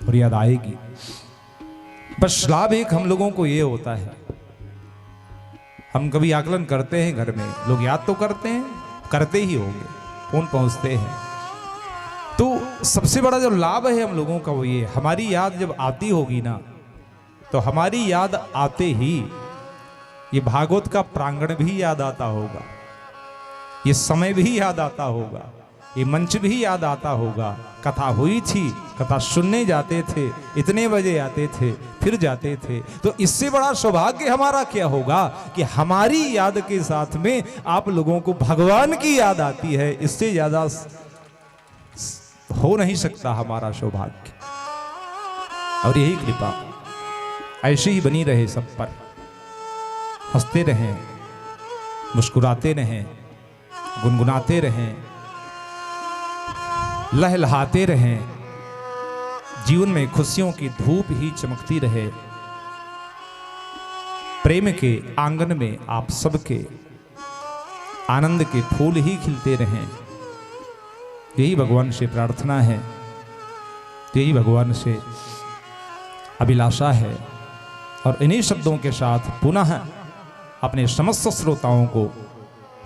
और याद आएगी। बस लाभ एक हम लोगों को ये होता है, हम कभी आकलन करते हैं घर में, लोग याद तो करते हैं, करते ही होंगे, फोन पहुंचते हैं, तो सबसे बड़ा जो लाभ है हम लोगों का वो ये, हमारी याद जब आती होगी ना, तो हमारी याद आते ही ये भागवत का प्रांगण भी याद आता होगा, ये समय भी याद आता होगा, ये मंच भी याद आता होगा। कथा हुई थी, कथा सुनने जाते थे, इतने बजे आते थे, फिर जाते थे। तो इससे बड़ा सौभाग्य हमारा क्या होगा कि हमारी याद के साथ में आप लोगों को भगवान की याद आती है। इससे ज्यादा हो नहीं सकता हमारा सौभाग्य। और यही कृपा ऐसी ही बनी रहे सब पर, हंसते रहें, मुस्कुराते रहें, गुनगुनाते रहें, लहलहाते रहें, जीवन में खुशियों की धूप ही चमकती रहे, प्रेम के आंगन में आप सबके आनंद के फूल ही खिलते रहें। यही भगवान से प्रार्थना है, यही भगवान से अभिलाषा है। और इन्हीं शब्दों के साथ पुनः अपने समस्त श्रोताओं को,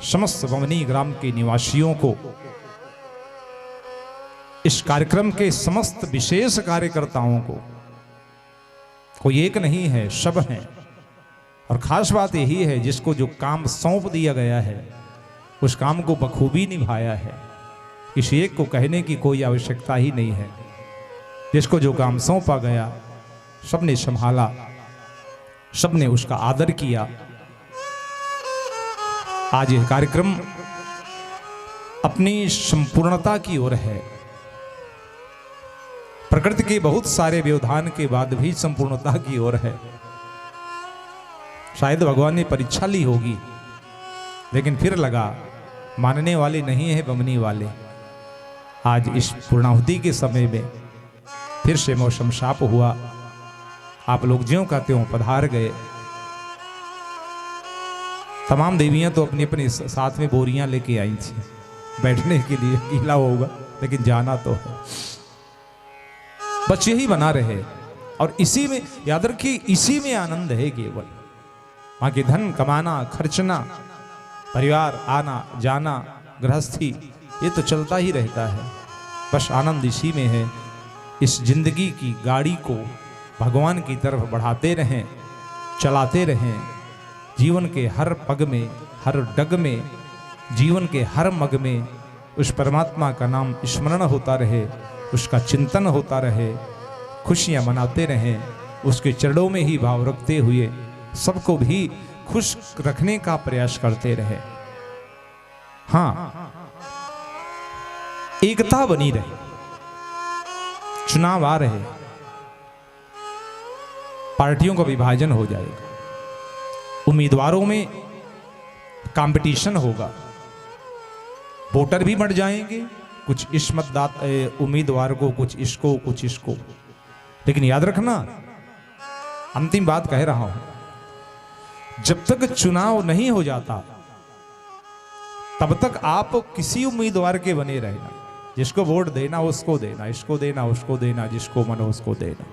समस्त बमनी ग्राम के निवासियों को, इस कार्यक्रम के समस्त विशेष कार्यकर्ताओं को, कोई एक नहीं है, सब हैं। और खास बात यही है, जिसको जो काम सौंप दिया गया है उस काम को बखूबी निभाया है। किसी एक को कहने की कोई आवश्यकता ही नहीं है। जिसको जो काम सौंपा गया सबने संभाला, सबने उसका आदर किया। आज यह कार्यक्रम अपनी संपूर्णता की ओर है। प्रकृति के बहुत सारे व्यवधान के बाद भी संपूर्णता की ओर है। शायद भगवान ने परीक्षा ली होगी, लेकिन फिर लगा मानने वाले नहीं है बमनी वाले। आज इस पूर्णाहुति के समय में फिर से मौसम साफ हुआ, आप लोग ज्यों का त्यों पधार गए। तमाम देवियां तो अपनी अपनी साथ में बोरियां लेके आई थी बैठने के लिए, गीला होगा लेकिन जाना तो है। बस यही बना रहे और इसी में याद रखिए, इसी में आनंद है केवल। वहां के धन कमाना, खर्चना, परिवार आना जाना, गृहस्थी, ये तो चलता ही रहता है। बस आनंद इसी में है। इस जिंदगी की गाड़ी को भगवान की तरफ बढ़ाते रहें, चलाते रहें। जीवन के हर पग में, हर डग में, जीवन के हर मग में उस परमात्मा का नाम स्मरण होता रहे, उसका चिंतन होता रहे, खुशियां मनाते रहें, उसके चरणों में ही भाव रखते हुए सबको भी खुश रखने का प्रयास करते रहे। हाँ, एकता बनी रहे। चुनाव आ रहे, पार्टियों का विभाजन हो जाएगा, उम्मीदवारों में कंपटीशन होगा, वोटर भी बढ़ जाएंगे, कुछ इस मतदाता उम्मीदवार को, कुछ इसको, कुछ इसको। लेकिन याद रखना, अंतिम बात कह रहा हूं, जब तक चुनाव नहीं हो जाता तब तक आप किसी उम्मीदवार के बने रहना। जिसको वोट देना उसको देना, इसको देना उसको देना, जिसको मन हो उसको देना।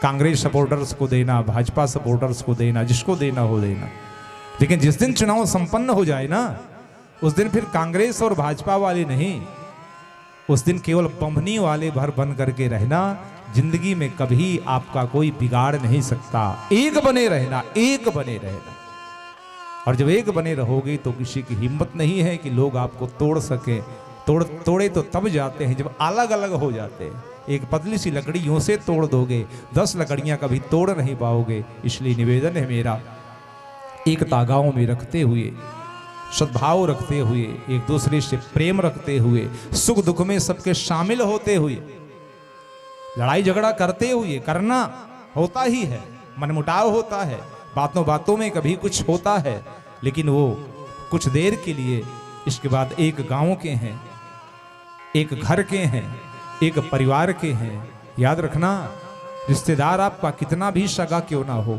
कांग्रेस सपोर्टर्स को देना, भाजपा सपोर्टर्स को देना, जिसको देना हो देना। लेकिन जिस दिन चुनाव संपन्न हो जाए ना, उस दिन फिर कांग्रेस और भाजपा वाले नहीं, उस दिन केवल बमनी वाले भर बन करके रहना। जिंदगी में कभी आपका कोई बिगाड़ नहीं सकता। एक बने रहना, एक बने रहना। और जब एक बने रहोगे तो किसी की हिम्मत नहीं है कि लोग आपको तोड़ सके। तोड़े तो तब जाते हैं जब अलग अलग हो जाते हैं। एक पतली सी लकड़ी यूं से तोड़ दोगे, 10 लकड़ियां कभी तोड़ नहीं पाओगे। इसलिए निवेदन है मेरा, एक तागाओं में रखते हुए, सद्भाव रखते हुए, एक दूसरे से प्रेम रखते हुए, सुख दुख में सबके शामिल होते हुए, लड़ाई झगड़ा करते हुए, करना होता ही है, मनमुटाव होता है, बातों बातों में कभी कुछ होता है, लेकिन वो कुछ देर के लिए। इसके बाद एक गांव के हैं, एक घर के हैं, एक परिवार के हैं। याद रखना, रिश्तेदार आपका कितना भी सगा क्यों ना हो,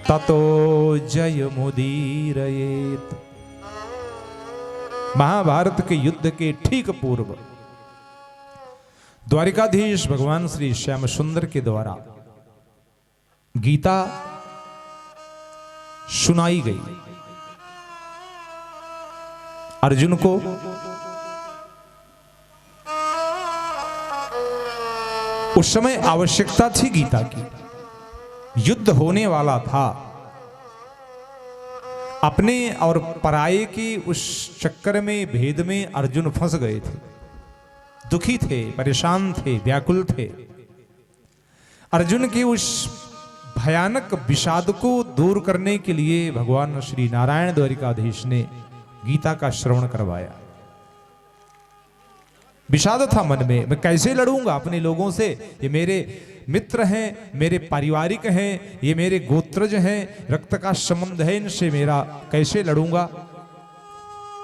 ततो जय मुदीरयेत। महाभारत के युद्ध के ठीक पूर्व द्वारिकाधीश भगवान श्री श्याम सुंदर के द्वारा गीता सुनाई गई। अर्जुन को उस समय आवश्यकता थी गीता की, युद्ध होने वाला था। अपने और पराये के उस चक्कर में, भेद में अर्जुन फंस गए थे, दुखी थे, परेशान थे, व्याकुल थे। अर्जुन के उस भयानक विषाद को दूर करने के लिए भगवान श्री नारायण द्वारिकाधीश ने गीता का श्रवण करवाया। विषाद था मन में, मैं कैसे लड़ूंगा अपने लोगों से, ये मेरे मित्र हैं, मेरे पारिवारिक हैं, ये मेरे गोत्रज हैं, रक्त का संबंध है, इनसे मेरा कैसे लड़ूंगा।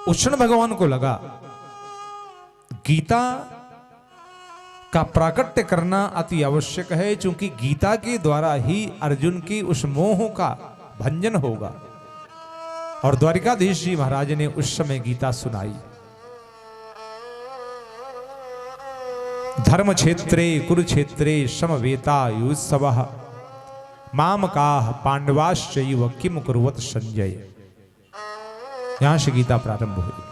उस क्षण भगवान को लगा गीता का प्राकट्य करना अति आवश्यक है, क्योंकि गीता के द्वारा ही अर्जुन की उस मोह का भंजन होगा। और द्वारिकाधीश जी महाराज ने उस समय गीता सुनाई। धर्म क्षेत्रे कुरुक्षेत्रे समवेता युत्सवः मामकाः पांडवाश्चैव किम कुर्वत संजय। यहां से गीता प्रारंभ हुई।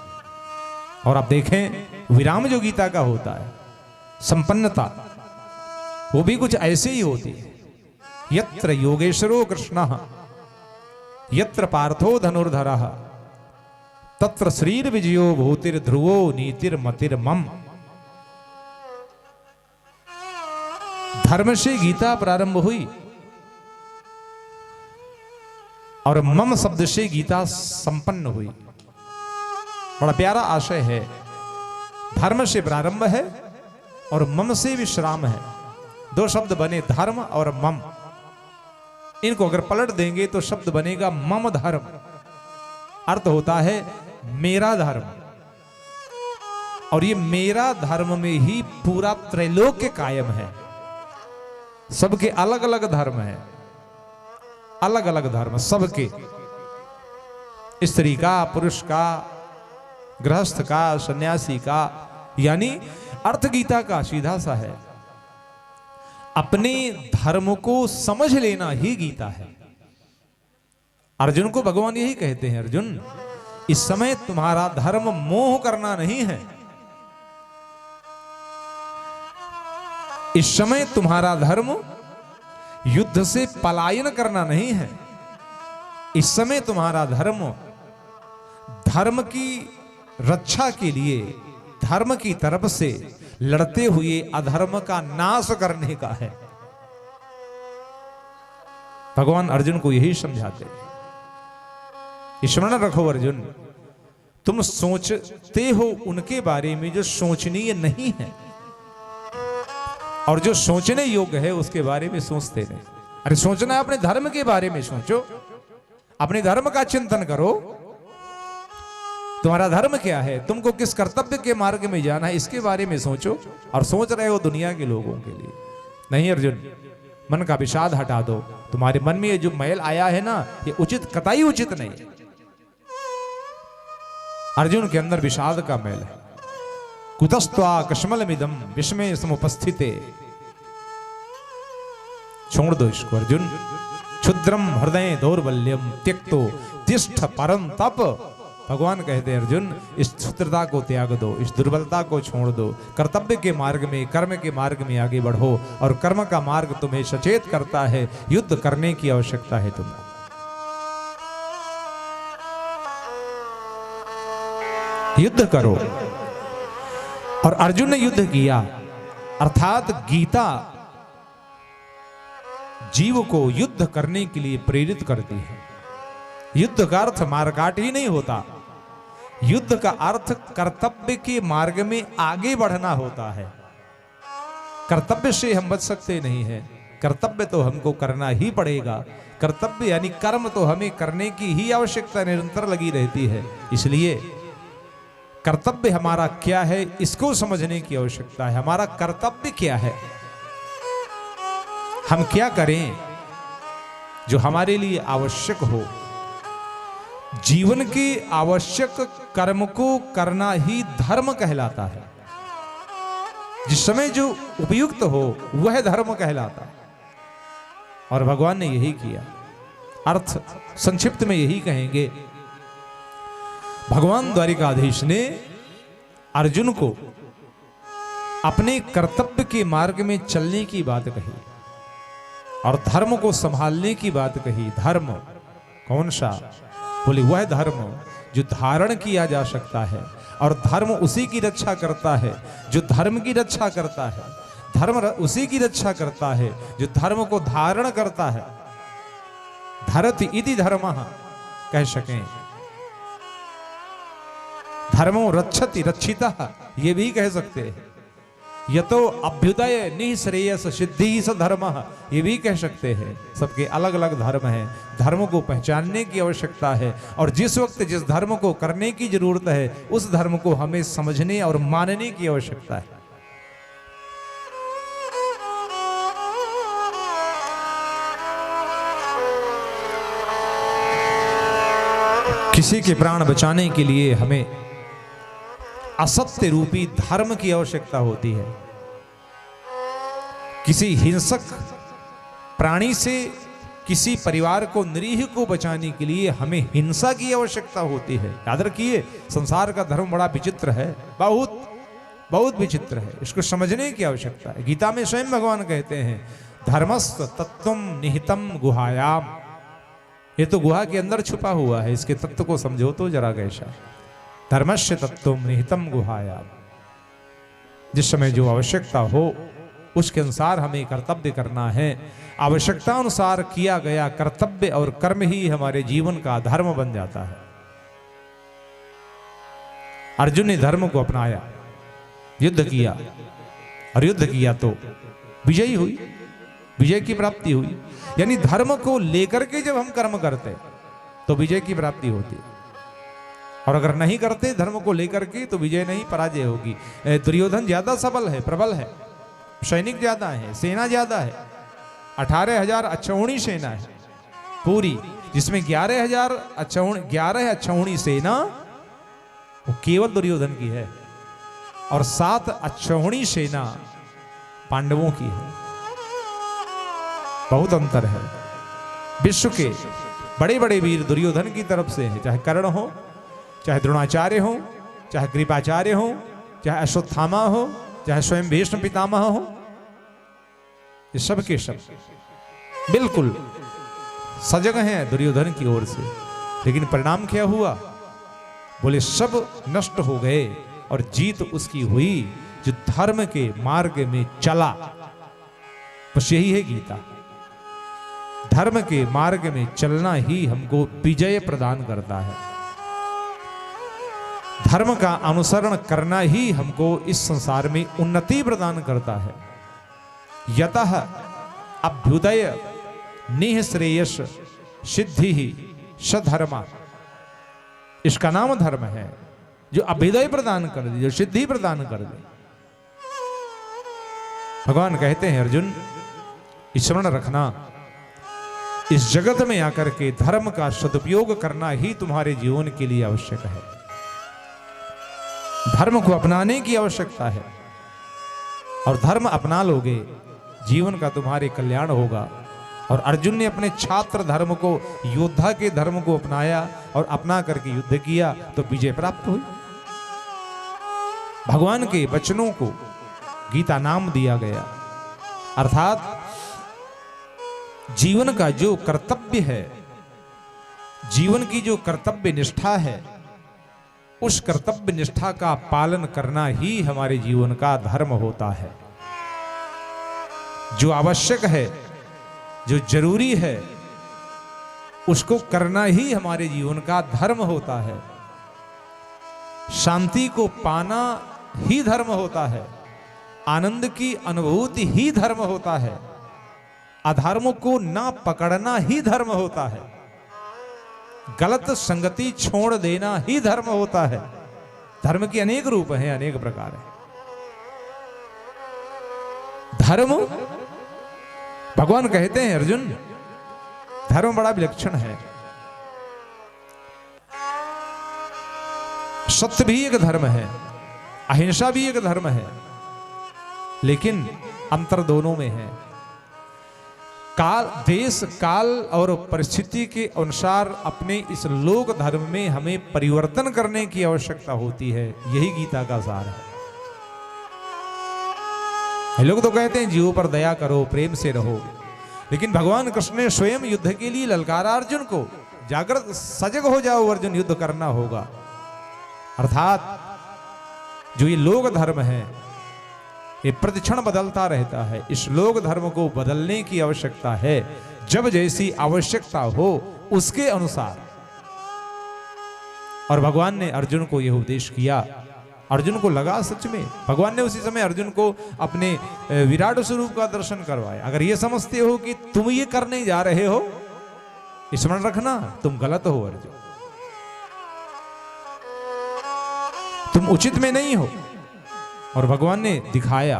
और आप देखें विराम जो गीता का होता है, संपन्नता, वो भी कुछ ऐसे ही होती है। यत्र योगेश्वरो कृष्णः यत्र पार्थो धनुर्धरः तत्र श्रीर विजयो भूतिर्ध्रुवो नीतिर्मतिर्मम। धर्म से गीता प्रारंभ हुई और मम शब्द से गीता संपन्न हुई। बड़ा प्यारा आशय है। धर्म से प्रारंभ है और मम से विश्राम है। दो शब्द बने, धर्म और मम। इनको अगर पलट देंगे तो शब्द बनेगा मम धर्म। अर्थ होता है मेरा धर्म। और ये मेरा धर्म में ही पूरा त्रैलोक्य कायम है। सबके अलग अलग धर्म है, अलग अलग धर्म सबके, स्त्री का, पुरुष का, गृहस्थ का, सन्यासी का। यानी अर्थ गीता का सीधा सा है, अपने धर्म को समझ लेना ही गीता है। अर्जुन को भगवान यही कहते हैं, अर्जुन इस समय तुम्हारा धर्म मोह करना नहीं है, इस समय तुम्हारा धर्म युद्ध से पलायन करना नहीं है। इस समय तुम्हारा धर्म धर्म की रक्षा के लिए धर्म की तरफ से लड़ते हुए अधर्म का नाश करने का है। भगवान अर्जुन को यही समझाते हैं। स्मरण रखो अर्जुन, तुम सोचते हो उनके बारे में जो सोचनीय नहीं है, और जो सोचने योग्य है उसके बारे में सोचते नहीं। अरे सोचना है अपने धर्म के बारे में सोचो, अपने धर्म का चिंतन करो। तुम्हारा धर्म क्या है, तुमको किस कर्तव्य के मार्ग में जाना है, इसके बारे में सोचो। और सोच रहे हो दुनिया के लोगों के लिए। नहीं अर्जुन, मन का विषाद हटा दो। तुम्हारे मन में ये जो मैल आया है ना, ये उचित, कतई उचित नहीं। अर्जुन के अंदर विषाद का मैल है। कुतस्त्वा कश्मलमिदं विस्मय समुपस्थिते। छोड़ दो इसको अर्जुन। क्षुद्रम हृदय दौर्बल्यम त्यक्तो तिष्ठ परम तप। भगवान कहते हैं अर्जुन, इस क्षुद्रता को त्याग दो, इस दुर्बलता को छोड़ दो, कर्तव्य के मार्ग में, कर्म के मार्ग में आगे बढ़ो। और कर्म का मार्ग तुम्हें सचेत करता है, युद्ध करने की आवश्यकता है तुमको। युद्ध करो। और अर्जुन ने युद्ध किया, अर्थात गीता जीव को युद्ध करने के लिए प्रेरित करती है। युद्ध का अर्थ मारकाट ही नहीं होता। युद्ध का अर्थ कर्तव्य के मार्ग में आगे बढ़ना होता है। कर्तव्य से हम बच सकते नहीं हैं, कर्तव्य तो हमको करना ही पड़ेगा। कर्तव्य यानी कर्म तो हमें करने की ही आवश्यकता निरंतर लगी रहती है। इसलिए कर्तव्य हमारा क्या है, इसको समझने की आवश्यकता है। हमारा कर्तव्य क्या है, हम क्या करें, जो हमारे लिए आवश्यक हो। जीवन के आवश्यक कर्म को करना ही धर्म कहलाता है। जिस समय जो उपयुक्त हो वह धर्म कहलाता है। और भगवान ने यही किया। अर्थ संक्षिप्त में यही कहेंगे, भगवान द्वारिकाधीश ने अर्जुन को अपने कर्तव्य के मार्ग में चलने की बात कही और धर्म को संभालने की बात कही। धर्म कौन सा? बोले वह धर्म जो धारण किया जा सकता है, और धर्म उसी की रक्षा करता है जो धर्म की रक्षा करता है। धर्म उसी की रक्षा करता है जो धर्म को धारण करता है। धरति इति धर्मः कह सकें। धर्मो रक्षति रक्षितः ये भी कह सकते हैं। यतो अभ्युदय निःश्रेयस सिद्धि स धर्मः ये भी कह सकते हैं। सबके अलग अलग धर्म हैं। धर्म को पहचानने की आवश्यकता है, और जिस वक्त जिस धर्म को करने की जरूरत है उस धर्म को हमें समझने और मानने की आवश्यकता है। किसी के प्राण बचाने के लिए हमें असत्य रूपी धर्म की आवश्यकता होती है। किसी हिंसक प्राणी से किसी परिवार को, निरीह को बचाने के लिए हमें हिंसा की आवश्यकता होती है। याद रखिए, संसार का धर्म बड़ा विचित्र है, बहुत बहुत विचित्र है। इसको समझने की आवश्यकता है। गीता में स्वयं भगवान कहते हैं, धर्मस्थ तत्वम निहितम गुहायाम। ये तो गुहा के अंदर छुपा हुआ है, इसके तत्व को समझो तो जरा कैसा। धर्मस्य तत्वम निहितम गुहायाम। जिस समय जो आवश्यकता हो उसके अनुसार हमें कर्तव्य करना है। आवश्यकता अनुसार किया गया कर्तव्य और कर्म ही हमारे जीवन का धर्म बन जाता है। अर्जुन ने धर्म को अपनाया, युद्ध किया, और युद्ध किया तो विजयी हुई, विजय की प्राप्ति हुई। यानी धर्म को लेकर के जब हम कर्म करते तो विजय की प्राप्ति होती, और अगर नहीं करते धर्म को लेकर के तो विजय नहीं, पराजय होगी। दुर्योधन ज्यादा सबल है, प्रबल है, सैनिक ज्यादा है, सेना ज्यादा है। 18,000 अक्षौहिणी सेना है पूरी, जिसमें 11 अक्षौहिणी सेना वो केवल दुर्योधन की है, और 7 अक्षौहिणी सेना पांडवों की है। बहुत अंतर है। विश्व के बड़े बड़े वीर दुर्योधन की तरफ से है, चाहे कर्ण हो, चाहे द्रोणाचार्य हो, चाहे कृपाचार्य हो, चाहे अश्वत्थामा हो, चाहे स्वयं भीष्म पितामह हो, ये सब के सब बिल्कुल सजग हैं दुर्योधन की ओर से। लेकिन परिणाम क्या हुआ? बोले सब नष्ट हो गए, और जीत उसकी हुई जो धर्म के मार्ग में चला। बस यही है गीता। धर्म के मार्ग में चलना ही हमको विजय प्रदान करता है। धर्म का अनुसरण करना ही हमको इस संसार में उन्नति प्रदान करता है। यतः अभ्युदय निःश्रेयस सिद्धि ही सधर्मा। इसका नाम धर्म है, जो अभ्युदय प्रदान कर दे, जो सिद्धि प्रदान कर दे। भगवान कहते हैं, अर्जुन स्मरण रखना, इस जगत में आकर के धर्म का सदुपयोग करना ही तुम्हारे जीवन के लिए आवश्यक है। धर्म को अपनाने की आवश्यकता है, और धर्म अपना लोगे जीवन का तुम्हारे कल्याण होगा। और अर्जुन ने अपने छात्र धर्म को, योद्धा के धर्म को अपनाया, और अपना करके युद्ध किया तो विजय प्राप्त हुई। भगवान के वचनों को गीता नाम दिया गया। अर्थात जीवन का जो कर्तव्य है, जीवन की जो कर्तव्य निष्ठा है, उस कर्तव्य निष्ठा का पालन करना ही हमारे जीवन का धर्म होता है। जो आवश्यक है, जो जरूरी है, उसको करना ही हमारे जीवन का धर्म होता है। शांति को पाना ही धर्म होता है, आनंद की अनुभूति ही धर्म होता है, अधर्म को ना पकड़ना ही धर्म होता है, गलत संगति छोड़ देना ही धर्म होता है। धर्म के अनेक रूप हैं, अनेक प्रकार हैं। धर्म, भगवान कहते हैं अर्जुन, धर्म बड़ा विलक्षण है। सत्य भी एक धर्म है, अहिंसा भी एक धर्म है, लेकिन अंतर दोनों में है। काल, देश, काल और परिस्थिति के अनुसार अपने इस लोक धर्म में हमें परिवर्तन करने की आवश्यकता होती है। यही गीता का सार है। लोग तो कहते हैं जीवों पर दया करो, प्रेम से रहो, लेकिन भगवान कृष्ण ने स्वयं युद्ध के लिए ललकारा अर्जुन को, जागृत सजग हो जाओ अर्जुन, युद्ध करना होगा। अर्थात जो ये लोक धर्म है ये प्रतिक्षण बदलता रहता है। इस लोक धर्म को बदलने की आवश्यकता है। जब जैसी आवश्यकता हो उसके अनुसार। और भगवान ने अर्जुन को यह उपदेश किया। अर्जुन को लगा सच में, भगवान ने उसी समय अर्जुन को अपने विराट स्वरूप का दर्शन करवाया। अगर ये समझते हो कि तुम ये करने जा रहे हो, स्मरण रखना तुम गलत हो अर्जुन, तुम उचित में नहीं हो। और भगवान ने दिखाया,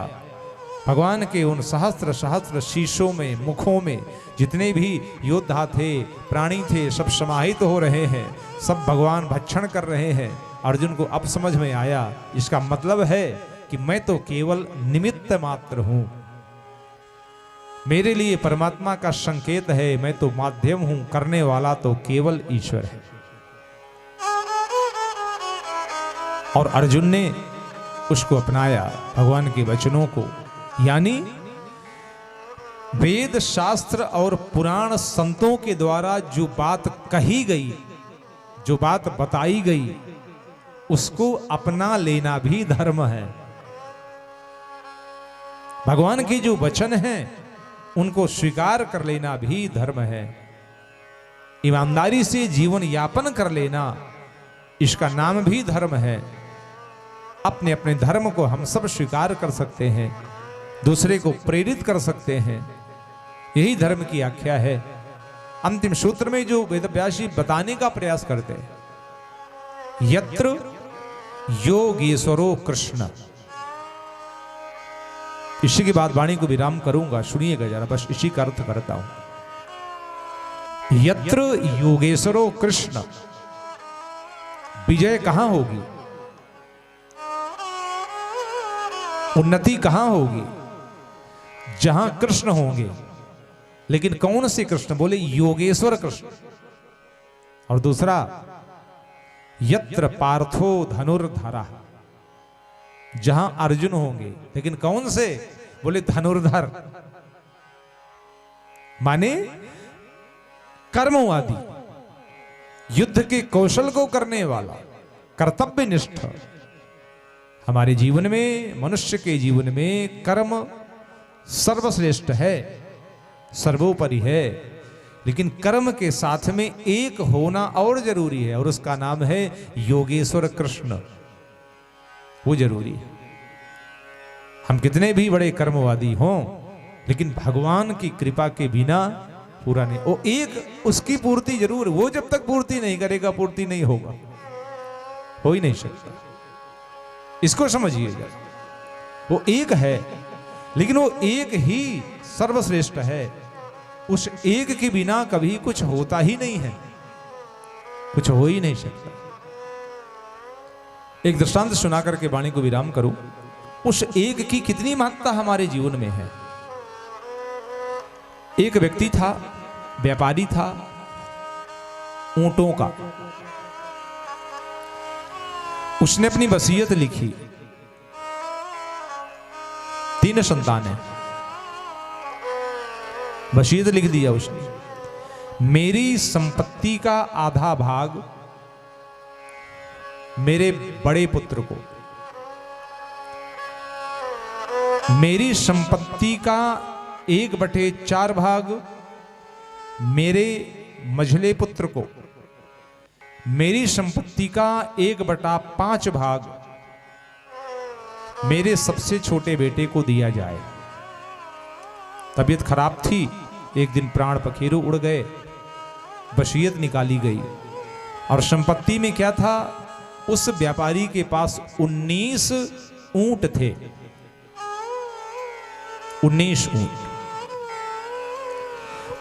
भगवान के उन सहस्त्र सहस्त्र शीशों में, मुखों में जितने भी योद्धा थे, प्राणी थे, सब समाहित हो रहे हैं, सब भगवान भक्षण कर रहे हैं। अर्जुन को अब समझ में आया, इसका मतलब है कि मैं तो केवल निमित्त मात्र हूं, मेरे लिए परमात्मा का संकेत है, मैं तो माध्यम हूं, करने वाला तो केवल ईश्वर है। और अर्जुन ने उसको अपनाया, भगवान के वचनों को, यानी वेद शास्त्र और पुराण संतों के द्वारा जो बात कही गई, जो बात बताई गई, उसको अपना लेना भी धर्म है। भगवान के जो वचन हैं उनको स्वीकार कर लेना भी धर्म है। ईमानदारी से जीवन यापन कर लेना, इसका नाम भी धर्म है। अपने अपने धर्म को हम सब स्वीकार कर सकते हैं, दूसरे को प्रेरित कर सकते हैं, यही धर्म की आख्या है। अंतिम सूत्र में जो वेदव्यास जी बताने का प्रयास करते हैं, यत्र योगेश्वरो कृष्ण, इसी की बात वाणी को विराम करूंगा, सुनिएगा जरा, बस इसी का अर्थ करता हूं। यत्र योगेश्वरो कृष्ण, विजय कहां होगी, उन्नति कहां होगी, जहां कृष्ण होंगे। लेकिन कौन से कृष्ण, बोले योगेश्वर कृष्ण। और दूसरा, यत्र पार्थो धनुर्धरा, जहां अर्जुन होंगे। लेकिन कौन से, बोले धनुर्धर, माने कर्मवादी, युद्ध के कौशल को करने वाला, कर्तव्यनिष्ठ। हमारे जीवन में, मनुष्य के जीवन में कर्म सर्वश्रेष्ठ है, सर्वोपरि है, लेकिन कर्म के साथ में एक होना और जरूरी है, और उसका नाम है योगेश्वर कृष्ण, वो जरूरी है। हम कितने भी बड़े कर्मवादी हों, लेकिन भगवान की कृपा के बिना पूरा नहीं। वो एक, उसकी पूर्ति जरूर, वो जब तक पूर्ति नहीं करेगा पूर्ति नहीं होगा, हो ही नहीं सकता। इसको समझिएगा, वो एक है, लेकिन वो एक ही सर्वश्रेष्ठ है। उस एक के बिना कभी कुछ होता ही नहीं है, कुछ हो ही नहीं सकता। एक दृष्टांत सुना करके वाणी को विराम करूं। उस एक की कितनी महत्ता हमारे जीवन में है। एक व्यक्ति था, व्यापारी था ऊंटों का। उसने अपनी वसीयत लिखी, 3 संतान है, वसीयत लिख दिया उसने, मेरी संपत्ति का आधा भाग मेरे बड़े पुत्र को, मेरी संपत्ति का 1/4 भाग मेरे मझले पुत्र को, मेरी संपत्ति का 1/5 भाग मेरे सबसे छोटे बेटे को दिया जाए। तबीयत खराब थी, एक दिन प्राण पखेरु उड़ गए, वसीयत निकाली गई। और संपत्ति में क्या था, उस व्यापारी के पास 19 ऊंट थे, 19 ऊंट।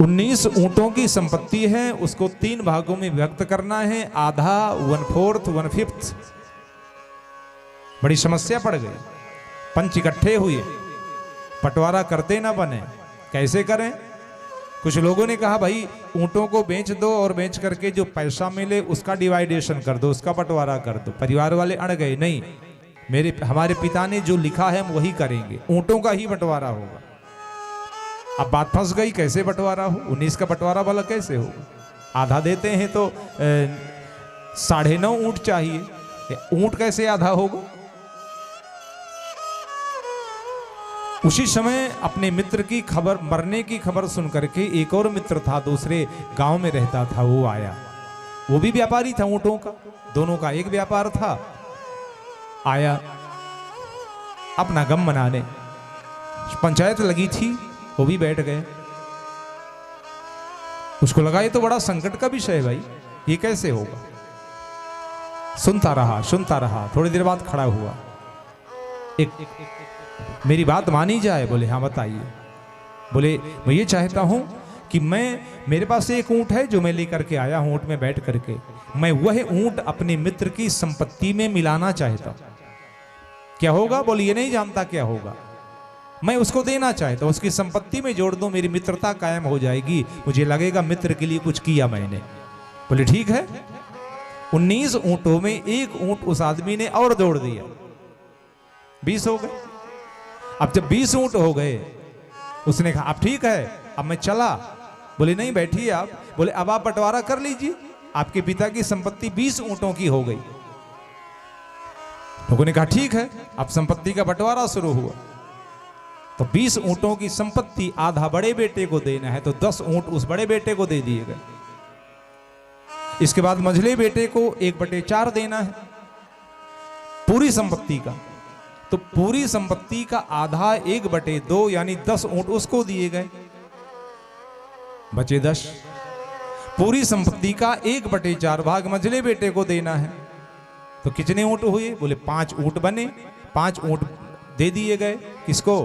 19 ऊंटों की संपत्ति है, उसको 3 भागों में विभक्त करना है, आधा, 1/4, 1/5। बड़ी समस्या पड़ गई। पंच इकट्ठे हुए, बंटवारा करते ना बने, कैसे करें? कुछ लोगों ने कहा भाई ऊंटों को बेच दो और बेच करके जो पैसा मिले उसका डिवाइडेशन कर दो, उसका बंटवारा कर दो। परिवार वाले अड़ गए, नहीं, हमारे पिता ने जो लिखा है हम वही करेंगे, ऊंटों का ही बंटवारा होगा। अब बात फंस गई, कैसे बंटवारा हो? 19 का बंटवारा वाला कैसे हो? आधा देते हैं तो 9.5 ऊंट चाहिए, ऊंट कैसे आधा होगा? उसी समय अपने मित्र की खबर, मरने की खबर सुन करके एक और मित्र था, दूसरे गांव में रहता था, वो आया। वो भी व्यापारी था ऊंटों का, दोनों का एक व्यापार था। आया अपना गम मनाने, पंचायत लगी थी, वो भी बैठ गए। उसको लगा ये तो बड़ा संकट का विषय है भाई, ये कैसे होगा? सुनता रहा, थोड़ी देर बाद खड़ा हुआ। एक मेरी बात मानी जाए? बोले हाँ बताइए। बोले मैं ये चाहता हूं कि मेरे पास एक ऊंट है जो मैं लेकर के आया हूं, ऊंट में बैठ करके मैं वह ऊंट अपने मित्र की संपत्ति में मिलाना चाहता हूं। क्या होगा? बोले ये नहीं जानता क्या होगा, मैं उसको देना चाहता हूं, उसकी संपत्ति में जोड़ दूं, मेरी मित्रता कायम हो जाएगी, मुझे लगेगा मित्र के लिए कुछ किया मैंने। बोले ठीक है। 19 ऊंटों में एक ऊंट उस आदमी ने और जोड़ दिया, 20 हो गए। अब जब 20 ऊंट हो गए, उसने कहा अब ठीक है, अब मैं चला। बोले नहीं बैठिए आप। बोले अब आप बंटवारा कर लीजिए, आपके पिता की संपत्ति 20 ऊंटों की हो गई। लोगों ने कहा ठीक है। अब संपत्ति का बंटवारा शुरू हुआ। तो 20 ऊंटों की संपत्ति आधा बड़े बेटे को देना है, तो 10 ऊंट उस बड़े बेटे को दे दिए गए। इसके बाद मझले बेटे को 1/4 देना है पूरी संपत्ति का। तो पूरी संपत्ति का आधा 1/2 यानी 10 ऊंट उसको दिए गए, बचे 10। पूरी संपत्ति का 1/4 भाग मझले बेटे को देना है। तो कितने ऊंट हुए? बोले 5 ऊंट बने, 5 ऊंट दे दिए गए। किसको?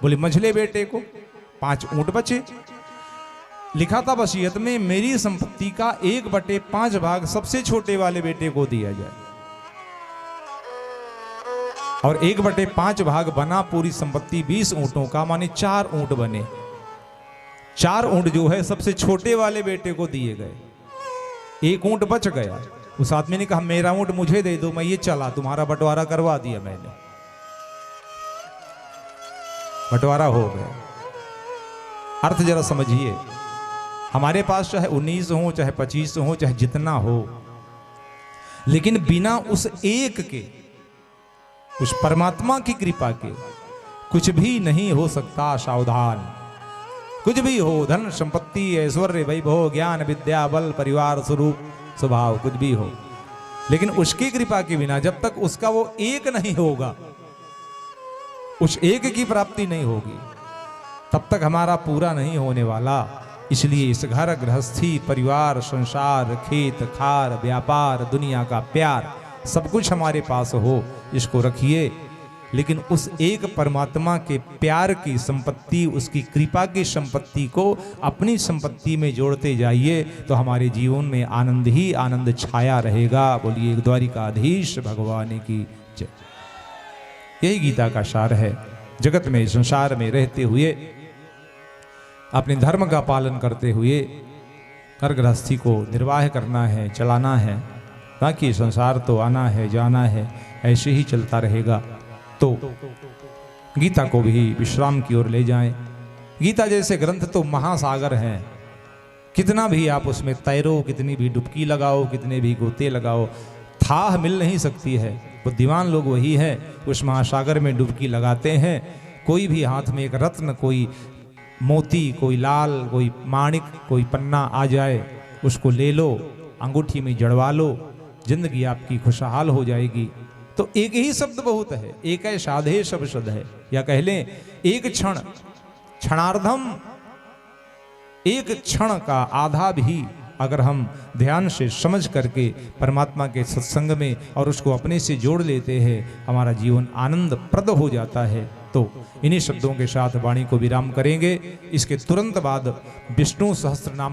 बोले मझले बेटे को। 5 ऊंट बचे। लिखा था वसीयत में मेरी संपत्ति का 1/5 भाग सबसे छोटे वाले बेटे को दिया जाए, और 1/5 भाग बना पूरी संपत्ति 20 ऊंटों का, माने 4 ऊंट बने। 4 ऊंट जो है सबसे छोटे वाले बेटे को दिए गए। 1 ऊंट बच गया। उस आदमी ने कहा मेरा ऊंट मुझे दे दो, मैं ये चला, तुम्हारा बंटवारा करवा दिया मैंने। बंटवारा हो गया। अर्थ जरा समझिए, हमारे पास चाहे 19 हो, चाहे 25 हो, चाहे जितना हो, लेकिन बिना उस एक के, उस परमात्मा की कृपा के कुछ भी नहीं हो सकता। सावधान। कुछ भी हो, धन संपत्ति ऐश्वर्य वैभव ज्ञान विद्या बल परिवार स्वरूप स्वभाव कुछ भी हो, लेकिन उसकी कृपा के बिना जब तक उसका वो एक नहीं होगा, उस एक की प्राप्ति नहीं होगी, तब तक हमारा पूरा नहीं होने वाला। इसलिए इस घर गृहस्थी परिवार संसार खेत खार व्यापार दुनिया का प्यार सब कुछ हमारे पास हो, इसको रखिए, लेकिन उस एक परमात्मा के प्यार की संपत्ति, उसकी कृपा की संपत्ति को अपनी संपत्ति में जोड़ते जाइए, तो हमारे जीवन में आनंद ही आनंद छाया रहेगा। बोलिए द्वारिकाधीश भगवान की जय। यही गीता का सार है। जगत में संसार में रहते हुए अपने धर्म का पालन करते हुए घर गृहस्थी को निर्वाह करना है, चलाना है, ताकि संसार तो आना है जाना है, ऐसे ही चलता रहेगा। तो गीता को भी विश्राम की ओर ले जाएं। गीता जैसे ग्रंथ तो महासागर हैं, कितना भी आप उसमें तैरो, कितनी भी डुबकी लगाओ, कितने भी गोते लगाओ, थाह मिल नहीं सकती है। बुद्धिमान लोग वही है उस महासागर में डुबकी लगाते हैं। कोई भी हाथ में एक रत्न, कोई मोती, कोई लाल, कोई माणिक, कोई पन्ना आ जाए, उसको ले लो, अंगूठी में जड़वा लो, जिंदगी आपकी खुशहाल हो जाएगी। तो एक ही शब्द बहुत है, एक है साधे सब शब्द है, या कह लें एक क्षण, क्षणार्धम, एक क्षण का आधा भी अगर हम ध्यान से समझ करके परमात्मा के सत्संग में और उसको अपने से जोड़ लेते हैं, हमारा जीवन आनंदप्रद हो जाता है। तो इन्हीं शब्दों के साथ वाणी को विराम करेंगे। इसके तुरंत बाद विष्णु सहस्त्र नाम